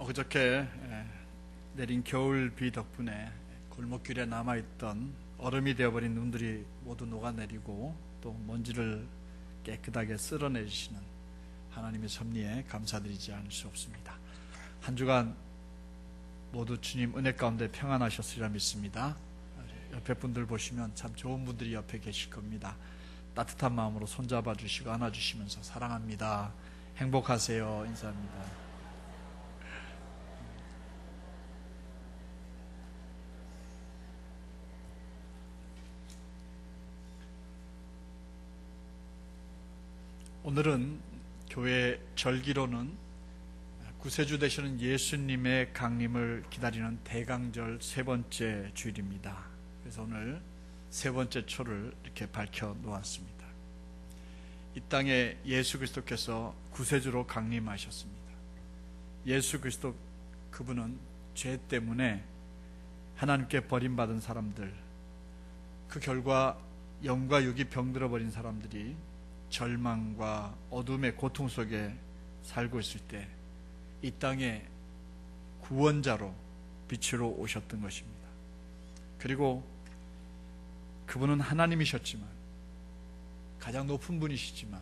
그저께 내린 겨울 비 덕분에 골목길에 남아있던 얼음이 되어버린 눈들이 모두 녹아내리고 또 먼지를 깨끗하게 쓸어내시는 하나님의 섭리에 감사드리지 않을 수 없습니다. 한 주간 모두 주님 은혜 가운데 평안하셨으리라 믿습니다. 옆에 분들 보시면 참 좋은 분들이 옆에 계실 겁니다. 따뜻한 마음으로 손잡아 주시고 안아주시면서 사랑합니다, 행복하세요 인사합니다. 오늘은 교회 절기로는 구세주 되시는 예수님의 강림을 기다리는 대강절 세 번째 주일입니다. 그래서 오늘 세 번째 초를 이렇게 밝혀 놓았습니다. 이 땅에 예수 그리스도께서 구세주로 강림하셨습니다. 예수 그리스도 그분은 죄 때문에 하나님께 버림받은 사람들, 그 결과 영과 육이 병들어 버린 사람들이 절망과 어둠의 고통 속에 살고 있을 때 이 땅에 구원자로 빛으로 오셨던 것입니다. 그리고 그분은 하나님이셨지만, 가장 높은 분이시지만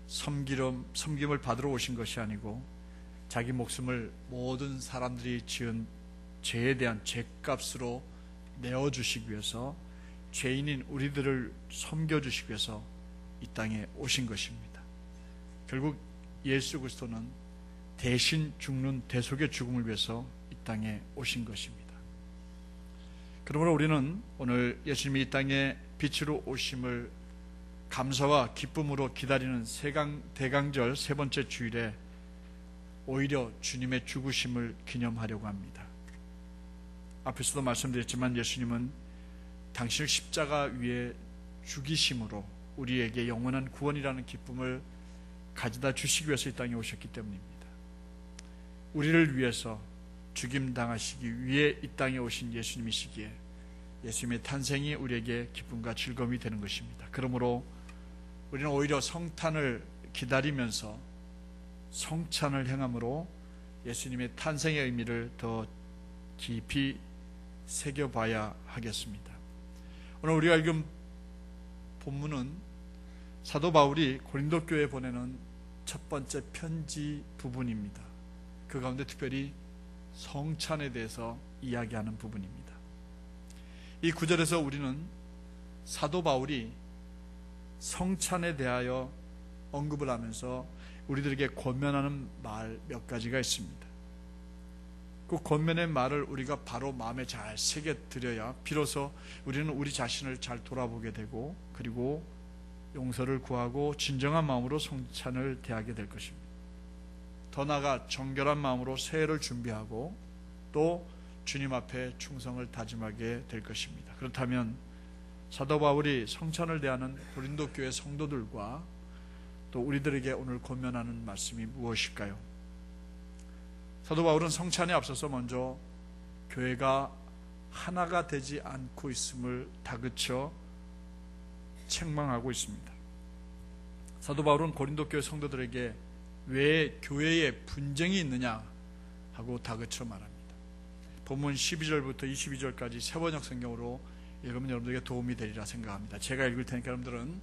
섬김을 받으러 오신 것이 아니고 자기 목숨을 모든 사람들이 지은 죄에 대한 죄값으로 내어주시기 위해서, 죄인인 우리들을 섬겨주시기 위해서 이 땅에 오신 것입니다. 결국 예수 그리스도는 대신 죽는 대속의 죽음을 위해서 이 땅에 오신 것입니다. 그러므로 우리는 오늘 예수님이 이 땅에 빛으로 오심을 감사와 기쁨으로 기다리는 대강절 세 번째 주일에 오히려 주님의 죽으심을 기념하려고 합니다. 앞에서도 말씀드렸지만 예수님은 당신을 십자가 위에 죽이심으로 우리에게 영원한 구원이라는 기쁨을 가져다 주시기 위해서 이 땅에 오셨기 때문입니다. 우리를 위해서 죽임당하시기 위해 이 땅에 오신 예수님이시기에 예수님의 탄생이 우리에게 기쁨과 즐거움이 되는 것입니다. 그러므로 우리는 오히려 성탄을 기다리면서 성찬을 행함으로 예수님의 탄생의 의미를 더 깊이 새겨봐야 하겠습니다. 오늘 우리가 읽은 본문은 사도 바울이 고린도 교회에 보내는 첫 번째 편지 부분입니다. 그 가운데 특별히 성찬에 대해서 이야기하는 부분입니다. 이 구절에서 우리는 사도 바울이 성찬에 대하여 언급을 하면서 우리들에게 권면하는 말 몇 가지가 있습니다. 그 권면의 말을 우리가 바로 마음에 잘 새겨드려야 비로소 우리는 우리 자신을 잘 돌아보게 되고, 그리고 용서를 구하고 진정한 마음으로 성찬을 대하게 될 것입니다. 더 나아가 정결한 마음으로 새해를 준비하고 또 주님 앞에 충성을 다짐하게 될 것입니다. 그렇다면 사도 바울이 성찬을 대하는 고린도 교회 성도들과 또 우리들에게 오늘 권면하는 말씀이 무엇일까요? 사도 바울은 성찬에 앞서서 먼저 교회가 하나가 되지 않고 있음을 다그쳐 책망하고 있습니다. 사도 바울은 고린도 교회 성도들에게 왜 교회에 분쟁이 있느냐 하고 다그쳐 말합니다. 본문 12절부터 22절까지 세번역 성경으로 읽으면 여러분들에게 도움이 되리라 생각합니다. 제가 읽을 테니까 여러분들은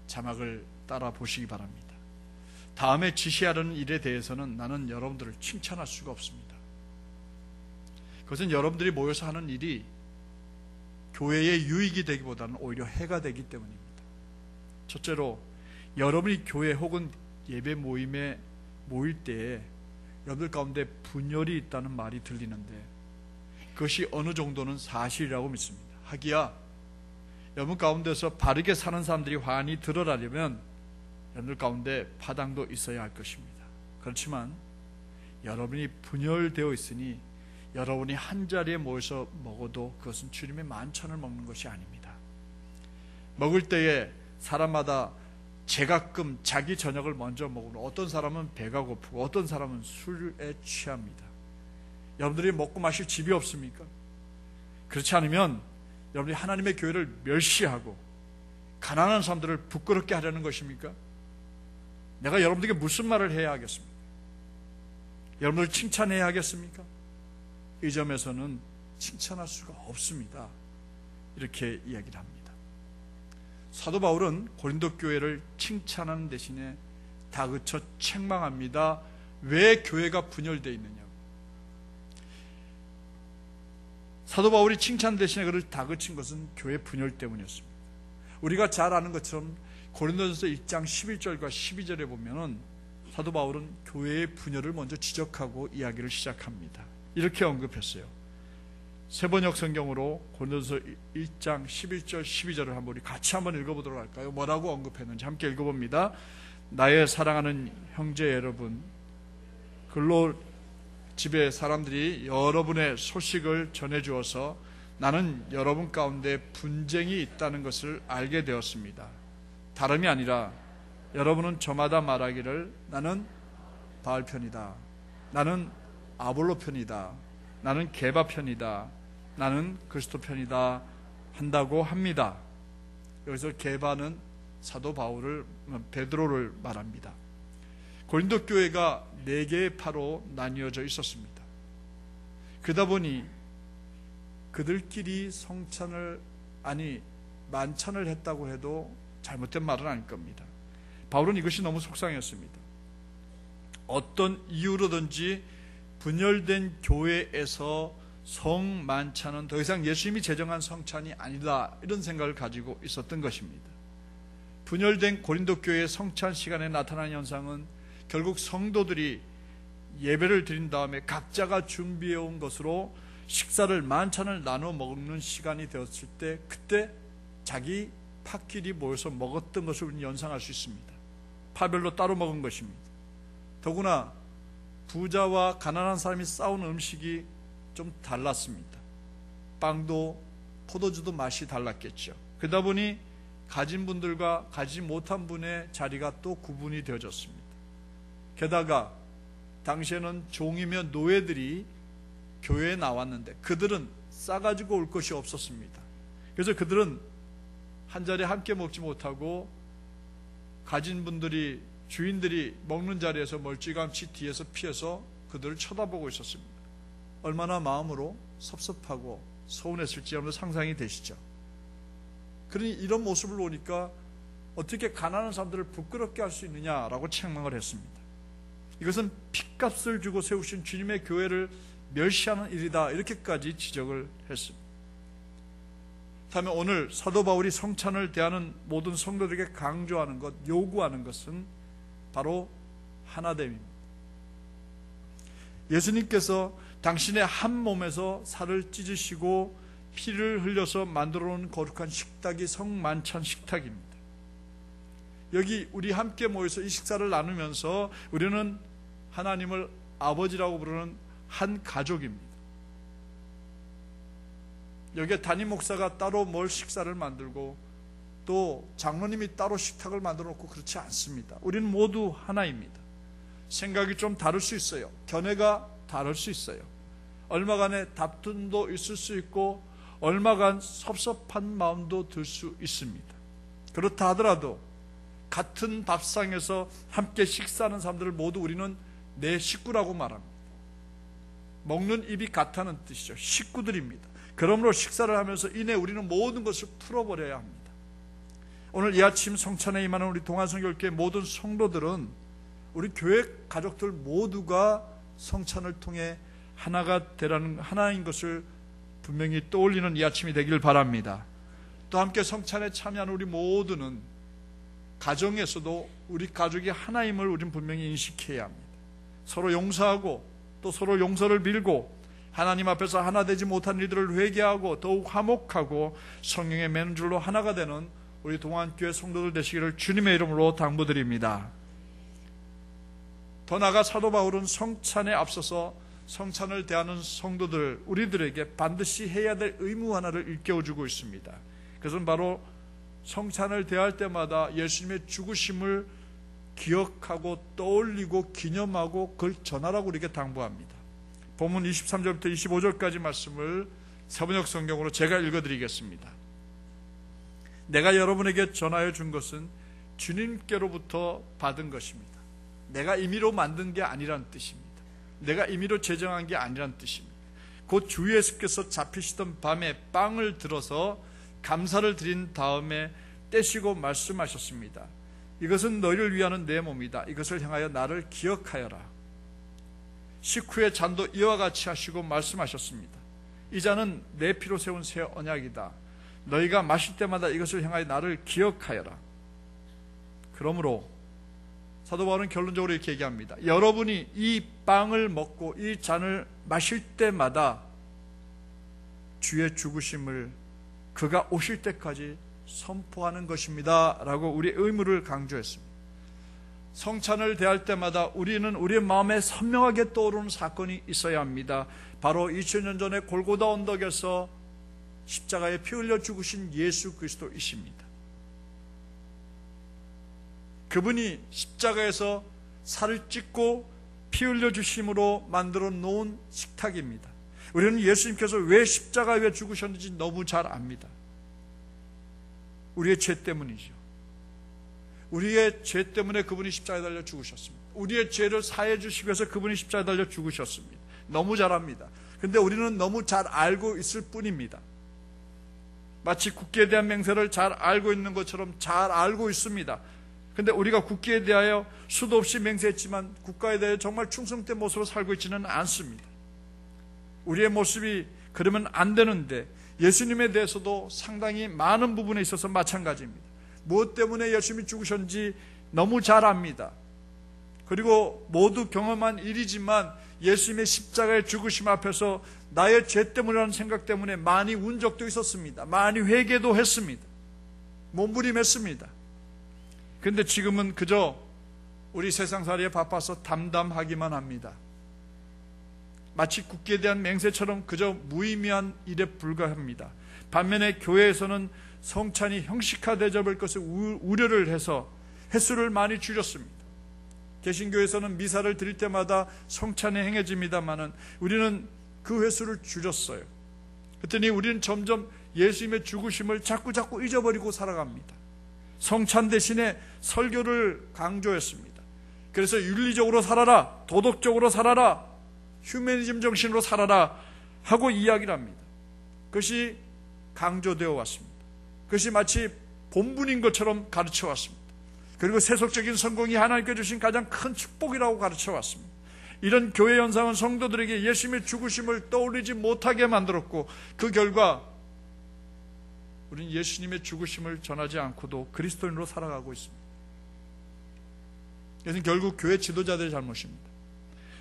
자막을 따라 보시기 바랍니다. 다음에 지시하려는 일에 대해서는 나는 여러분들을 칭찬할 수가 없습니다. 그것은 여러분들이 모여서 하는 일이 교회의 유익이 되기보다는 오히려 해가 되기 때문입니다. 첫째로, 여러분이 교회 혹은 예배 모임에 모일 때에 여러분들 가운데 분열이 있다는 말이 들리는데 그것이 어느 정도는 사실이라고 믿습니다. 하기야 여러분 가운데서 바르게 사는 사람들이 환히 드러나려면 여러분들 가운데 파당도 있어야 할 것입니다. 그렇지만 여러분이 분열되어 있으니 여러분이 한자리에 모여서 먹어도 그것은 주님의 만찬을 먹는 것이 아닙니다. 먹을 때에 사람마다 제가끔 자기 저녁을 먼저 먹으면 어떤 사람은 배가 고프고 어떤 사람은 술에 취합니다. 여러분들이 먹고 마실 집이 없습니까? 그렇지 않으면 여러분이 하나님의 교회를 멸시하고 가난한 사람들을 부끄럽게 하려는 것입니까? 내가 여러분들에게 무슨 말을 해야 하겠습니까? 여러분을 칭찬해야 하겠습니까? 이 점에서는 칭찬할 수가 없습니다. 이렇게 이야기를 합니다. 사도 바울은 고린도 교회를 칭찬하는 대신에 다그쳐 책망합니다. 왜 교회가 분열되어 있느냐. 사도 바울이 칭찬 대신에 그를 다그친 것은 교회 분열 때문이었습니다. 우리가 잘 아는 것처럼 고린도전서 1장 11절과 12절에 보면은 사도 바울은 교회의 분열을 먼저 지적하고 이야기를 시작합니다. 이렇게 언급했어요. 세번역 성경으로 고린도전서 1장 11절 12절을 한번 우리 같이 한번 읽어보도록 할까요? 뭐라고 언급했는지 함께 읽어봅니다. 나의 사랑하는 형제 여러분, 글로 집에 사람들이 여러분의 소식을 전해주어서 나는 여러분 가운데 분쟁이 있다는 것을 알게 되었습니다. 다름이 아니라 여러분은 저마다 말하기를 나는 바울 편이다, 나는 아볼로 편이다, 나는 게바 편이다, 나는 그리스도 편이다 한다고 합니다. 여기서 게바는 사도 바울을, 베드로를 말합니다. 고린도 교회가 4개의 파로 나뉘어져 있었습니다. 그러다 보니 그들끼리 만찬을 했다고 해도 잘못된 말은 아닐 겁니다. 바울은 이것이 너무 속상했습니다. 어떤 이유로든지 분열된 교회에서 성만찬은 더 이상 예수님이 제정한 성찬이 아니다, 이런 생각을 가지고 있었던 것입니다. 분열된 고린도 교회의 성찬 시간에 나타난 현상은 결국 성도들이 예배를 드린 다음에 각자가 준비해온 것으로 식사를, 만찬을 나눠 먹는 시간이 되었을 때 그때 자기 파끼리 모여서 먹었던 것을 우리는 연상할 수 있습니다. 파별로 따로 먹은 것입니다. 더구나 부자와 가난한 사람이 싸운 음식이 좀 달랐습니다. 빵도 포도주도 맛이 달랐겠죠. 그러다 보니 가진 분들과 가지 못한 분의 자리가 또 구분이 되어졌습니다. 게다가 당시에는 종이며 노예들이 교회에 나왔는데 그들은 싸가지고 올 것이 없었습니다. 그래서 그들은 한 자리에 함께 먹지 못하고 가진 분들이, 주인들이 먹는 자리에서 멀찌감치 뒤에서 피해서 그들을 쳐다보고 있었습니다. 얼마나 마음으로 섭섭하고 서운했을지 여러분 상상이 되시죠? 그러니 이런 모습을 보니까 어떻게 가난한 사람들을 부끄럽게 할 수 있느냐라고 책망을 했습니다. 이것은 핏값을 주고 세우신 주님의 교회를 멸시하는 일이다, 이렇게까지 지적을 했습니다. 다음에 오늘 사도 바울이 성찬을 대하는 모든 성도들에게 강조하는 것, 요구하는 것은 바로 하나됨입니다. 예수님께서 당신의 한 몸에서 살을 찢으시고 피를 흘려서 만들어 놓은 거룩한 식탁이 성만찬 식탁입니다. 여기 우리 함께 모여서 이 식사를 나누면서 우리는 하나님을 아버지라고 부르는 한 가족입니다. 여기에 담임 목사가 따로 뭘 식사를 만들고 또 장로님이 따로 식탁을 만들어 놓고 그렇지 않습니다. 우리는 모두 하나입니다. 생각이 좀 다를 수 있어요. 견해가 다를 수 있어요. 얼마간의 다툼도 있을 수 있고 얼마간 섭섭한 마음도 들 수 있습니다. 그렇다 하더라도 같은 밥상에서 함께 식사하는 사람들을 모두 우리는 내 식구라고 말합니다. 먹는 입이 같다는 뜻이죠. 식구들입니다. 그러므로 식사를 하면서 이내 우리는 모든 것을 풀어버려야 합니다. 오늘 이 아침 성찬에 임하는 우리 동안성결교회 모든 성도들은 우리 교회 가족들 모두가 성찬을 통해 하나가 되라는, 하나인 것을 분명히 떠올리는 이 아침이 되길 바랍니다. 또 함께 성찬에 참여하는 우리 모두는 가정에서도 우리 가족이 하나임을 우리는 분명히 인식해야 합니다. 서로 용서하고 또 서로 용서를 빌고 하나님 앞에서 하나 되지 못한 일들을 회개하고 더욱 화목하고 성령의 맨줄로 하나가 되는 우리 동안교회 성도들 되시기를 주님의 이름으로 당부드립니다. 더 나아가 사도 바울은 성찬에 앞서서 성찬을 대하는 성도들, 우리들에게 반드시 해야 될 의무 하나를 일깨워주고 있습니다. 그것은 바로 성찬을 대할 때마다 예수님의 죽으심을 기억하고 떠올리고 기념하고 그걸 전하라고 우리에게 당부합니다. 본문 23절부터 25절까지 말씀을 세번역 성경으로 제가 읽어드리겠습니다. 내가 여러분에게 전하여 준 것은 주님께로부터 받은 것입니다. 내가 임의로 만든 게 아니라는 뜻입니다. 내가 임의로 제정한 게 아니란 뜻입니다. 곧 주 예수께서 잡히시던 밤에 빵을 들어서 감사를 드린 다음에 떼시고 말씀하셨습니다. 이것은 너희를 위하는 내 몸이다. 이것을 향하여 나를 기억하여라. 식후에 잔도 이와 같이 하시고 말씀하셨습니다. 이 잔은 내 피로 세운 새 언약이다. 너희가 마실 때마다 이것을 향하여 나를 기억하여라. 그러므로 사도 바울은 결론적으로 이렇게 얘기합니다. 여러분이 이 빵을 먹고 이 잔을 마실 때마다 주의 죽으심을 그가 오실 때까지 선포하는 것입니다 라고 우리의 의무를 강조했습니다. 성찬을 대할 때마다 우리는 우리의 마음에 선명하게 떠오르는 사건이 있어야 합니다. 바로 2000년 전에 골고다 언덕에서 십자가에 피 흘려 죽으신 예수 그리스도이십니다. 그분이 십자가에서 살을 찢고 피 흘려 주심으로 만들어 놓은 식탁입니다. 우리는 예수님께서 왜 십자가에 죽으셨는지 너무 잘 압니다. 우리의 죄 때문이죠. 우리의 죄 때문에 그분이 십자가에 달려 죽으셨습니다. 우리의 죄를 사해 주시기 위해서 그분이 십자가에 달려 죽으셨습니다. 너무 잘 압니다. 근데 우리는 너무 잘 알고 있을 뿐입니다. 마치 국기에 대한 맹세를 잘 알고 있는 것처럼 잘 알고 있습니다. 근데 우리가 국기에 대하여 수도 없이 맹세했지만 국가에 대해 정말 충성된 모습으로 살고 있지는 않습니다. 우리의 모습이 그러면 안 되는데 예수님에 대해서도 상당히 많은 부분에 있어서 마찬가지입니다. 무엇 때문에 예수님이 죽으셨는지 너무 잘 압니다. 그리고 모두 경험한 일이지만 예수님의 십자가의 죽으심 앞에서 나의 죄 때문이라는 생각 때문에 많이 운 적도 있었습니다. 많이 회개도 했습니다. 몸부림했습니다. 그런데 지금은 그저 우리 세상살이에 바빠서 담담하기만 합니다. 마치 국기에 대한 맹세처럼 그저 무의미한 일에 불과합니다. 반면에 교회에서는 성찬이 형식화되어 볼 것을 우려를 해서 횟수를 많이 줄였습니다. 개신교에서는 미사를 드릴 때마다 성찬이 행해집니다마는 우리는 그 횟수를 줄였어요. 그랬더니 우리는 점점 예수님의 죽으심을 자꾸 잊어버리고 살아갑니다. 성찬 대신에 설교를 강조했습니다. 그래서 윤리적으로 살아라, 도덕적으로 살아라, 휴머니즘 정신으로 살아라 하고 이야기를 합니다. 그것이 강조되어 왔습니다. 그것이 마치 본분인 것처럼 가르쳐 왔습니다. 그리고 세속적인 성공이 하나님께 주신 가장 큰 축복이라고 가르쳐 왔습니다. 이런 교회 현상은 성도들에게 예수님의 죽으심을 떠올리지 못하게 만들었고 그 결과 우리는 예수님의 죽으심을 전하지 않고도 그리스도인으로 살아가고 있습니다. 이것은 결국 교회 지도자들의 잘못입니다.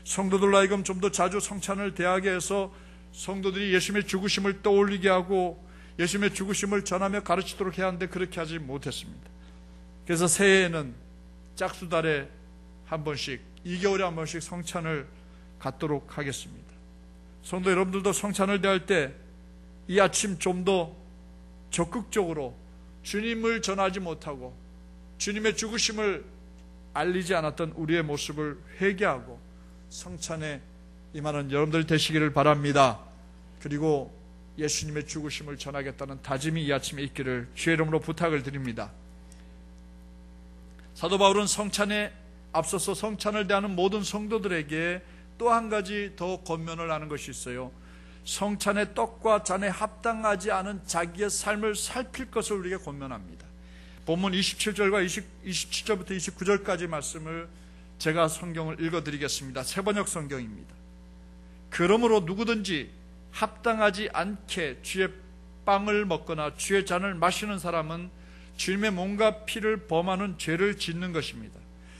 성도들로 하여금 좀 더 자주 성찬을 대하게 해서 성도들이 예수님의 죽으심을 떠올리게 하고 예수님의 죽으심을 전하며 가르치도록 해야 하는데 그렇게 하지 못했습니다. 그래서 새해에는 짝수달에 한 번씩 2개월에 한 번씩 성찬을 갖도록 하겠습니다. 성도 여러분들도 성찬을 대할 때 이 아침 좀 더 적극적으로 주님을 전하지 못하고 주님의 죽으심을 알리지 않았던 우리의 모습을 회개하고 성찬에 임하는 여러분들 되시기를 바랍니다. 그리고 예수님의 죽으심을 전하겠다는 다짐이 이 아침에 있기를 주의 이름으로 부탁을 드립니다. 사도 바울은 성찬에 앞서서 성찬을 대하는 모든 성도들에게 또 한 가지 더 권면을 하는 것이 있어요. 성찬의 떡과 잔에 합당하지 않은 자기의 삶을 살필 것을 우리에게 권면합니다. 본문 27절과 27절부터 29절까지 말씀을 제가 성경을 읽어드리겠습니다. 새번역 성경입니다. 그러므로 누구든지 합당하지 않게 주의 빵을 먹거나 주의 잔을 마시는 사람은 주님의 몸과 피를 범하는 죄를 짓는 것입니다.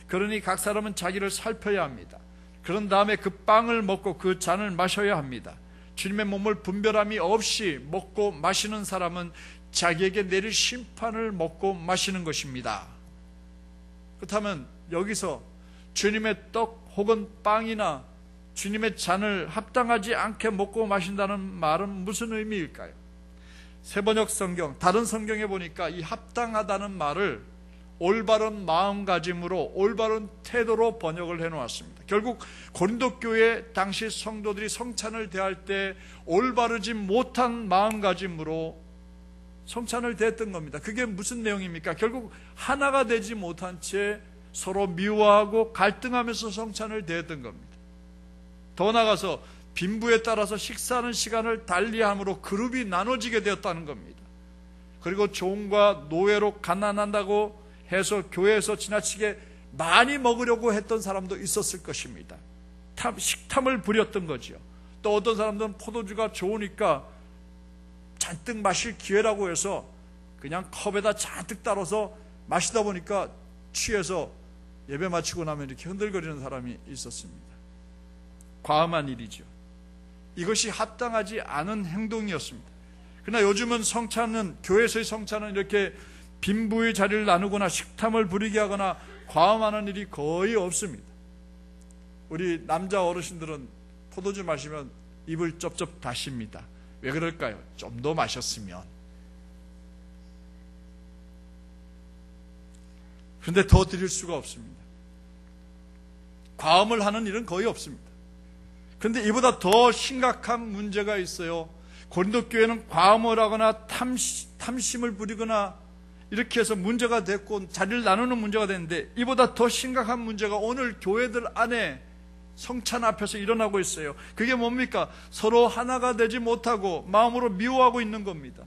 그러니 각 사람은 자기를 살펴야 합니다. 그런 다음에 그 빵을 먹고 그 잔을 마셔야 합니다. 주님의 몸을 분별함이 없이 먹고 마시는 사람은 자기에게 내릴 심판을 먹고 마시는 것입니다. 그렇다면 여기서 주님의 떡 혹은 빵이나 주님의 잔을 합당하지 않게 먹고 마신다는 말은 무슨 의미일까요? 새번역 성경, 다른 성경에 보니까 이 합당하다는 말을 올바른 마음가짐으로 올바른 태도로 번역을 해놓았습니다. 결국 고린도 교회 당시 성도들이 성찬을 대할 때 올바르지 못한 마음가짐으로 성찬을 대했던 겁니다. 그게 무슨 내용입니까? 결국 하나가 되지 못한 채 서로 미워하고 갈등하면서 성찬을 대했던 겁니다. 더 나아가서 빈부에 따라서 식사하는 시간을 달리함으로 그룹이 나눠지게 되었다는 겁니다. 그리고 종과 노예로 가난한다고 해서 교회에서 지나치게 많이 먹으려고 했던 사람도 있었을 것입니다. 식탐을 부렸던 거죠. 또 어떤 사람들은 포도주가 좋으니까 잔뜩 마실 기회라고 해서 그냥 컵에다 잔뜩 따라서 마시다 보니까 취해서 예배 마치고 나면 이렇게 흔들거리는 사람이 있었습니다. 과음한 일이죠. 이것이 합당하지 않은 행동이었습니다. 그러나 요즘은 성찬은, 교회에서의 성찬은 이렇게 빈부의 자리를 나누거나 식탐을 부리게 하거나 과음하는 일이 거의 없습니다. 우리 남자 어르신들은 포도주 마시면 입을 쩝쩝 다십니다. 왜 그럴까요? 좀 더 마셨으면. 그런데 더 드릴 수가 없습니다. 과음을 하는 일은 거의 없습니다. 그런데 이보다 더 심각한 문제가 있어요. 고린도 교회는 과음을 하거나 탐심을 부리거나 이렇게 해서 문제가 됐고 자리를 나누는 문제가 됐는데, 이보다 더 심각한 문제가 오늘 교회들 안에 성찬 앞에서 일어나고 있어요. 그게 뭡니까? 서로 하나가 되지 못하고 마음으로 미워하고 있는 겁니다.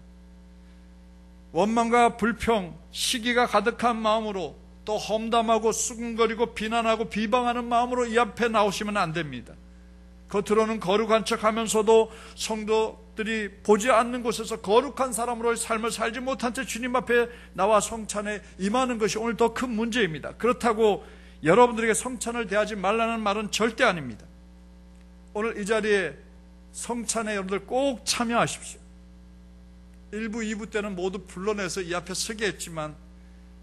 원망과 불평, 시기가 가득한 마음으로, 또 험담하고 수군거리고 비난하고 비방하는 마음으로 이 앞에 나오시면 안 됩니다. 겉으로는 거룩한 척하면서도 성도들이 보지 않는 곳에서 거룩한 사람으로의 삶을 살지 못한 채 주님 앞에 나와 성찬에 임하는 것이 오늘 더 큰 문제입니다. 그렇다고 여러분들에게 성찬을 대하지 말라는 말은 절대 아닙니다. 오늘 이 자리에 성찬에 여러분들 꼭 참여하십시오. 1부, 2부 때는 모두 불러내서 이 앞에 서게 했지만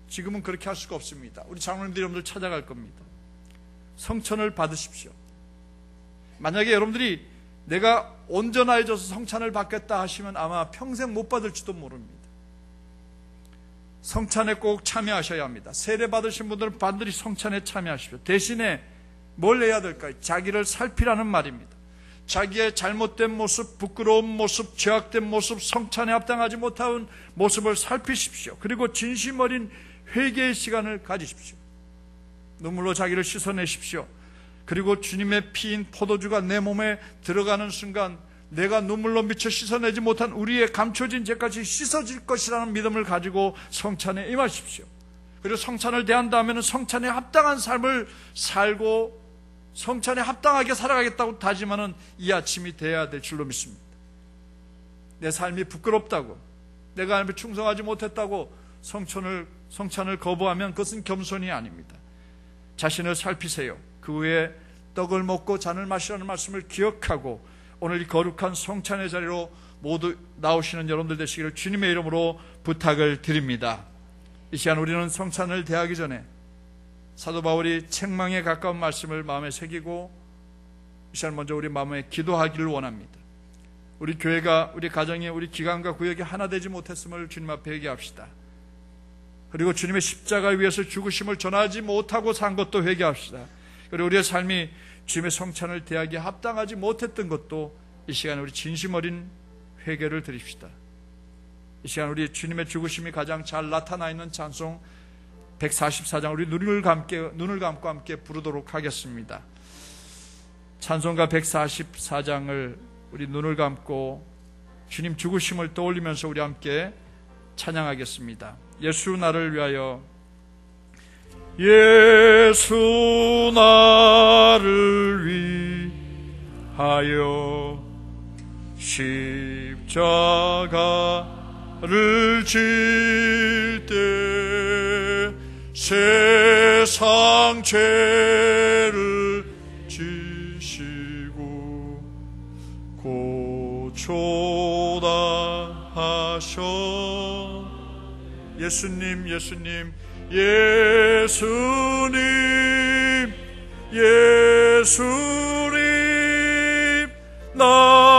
지금은 그렇게 할 수가 없습니다. 우리 장로님들이 여러분들 찾아갈 겁니다. 성찬을 받으십시오. 만약에 여러분들이 내가 온전해져서 성찬을 받겠다 하시면 아마 평생 못 받을지도 모릅니다. 성찬에 꼭 참여하셔야 합니다. 세례 받으신 분들은 반드시 성찬에 참여하십시오. 대신에 뭘 해야 될까요? 자기를 살피라는 말입니다. 자기의 잘못된 모습, 부끄러운 모습, 죄악된 모습, 성찬에 합당하지 못한 모습을 살피십시오. 그리고 진심 어린 회개의 시간을 가지십시오. 눈물로 자기를 씻어내십시오. 그리고 주님의 피인 포도주가 내 몸에 들어가는 순간 내가 눈물로 미쳐 씻어내지 못한 우리의 감춰진 죄까지 씻어질 것이라는 믿음을 가지고 성찬에 임하십시오. 그리고 성찬을 대한다면 성찬에 합당한 삶을 살고 성찬에 합당하게 살아가겠다고 다짐하는 이 아침이 되어야 될 줄로 믿습니다. 내 삶이 부끄럽다고, 내가 하나님께 충성하지 못했다고 성찬을 거부하면 그것은 겸손이 아닙니다. 자신을 살피세요. 그 후에 떡을 먹고 잔을 마시라는 말씀을 기억하고 오늘 이 거룩한 성찬의 자리로 모두 나오시는 여러분들 되시기를 주님의 이름으로 부탁을 드립니다. 이 시간 우리는 성찬을 대하기 전에 사도 바울이 책망에 가까운 말씀을 마음에 새기고 이 시간 먼저 우리 마음에 기도하기를 원합니다. 우리 교회가, 우리 가정이, 우리 기관과 구역이 하나 되지 못했음을 주님 앞에 회개합시다. 그리고 주님의 십자가 위에서 죽으심을 전하지 못하고 산 것도 회개합시다. 그리고 우리의 삶이 주님의 성찬을 대하기에 합당하지 못했던 것도 이 시간에 우리 진심 어린 회개를 드립시다. 이 시간 우리 주님의 죽으심이 가장 잘 나타나 있는 찬송 144장 우리 눈을 감고 함께 부르도록 하겠습니다. 찬송가 144장을 우리 눈을 감고 주님 죽으심을 떠올리면서 우리 함께 찬양하겠습니다. 예수 나를 위하여, 예수 나를 위하여 십자가를 질 때 세상 죄를 지시고 고초다 하셔. 예수님, 예수님, 예수님, 예수님, 나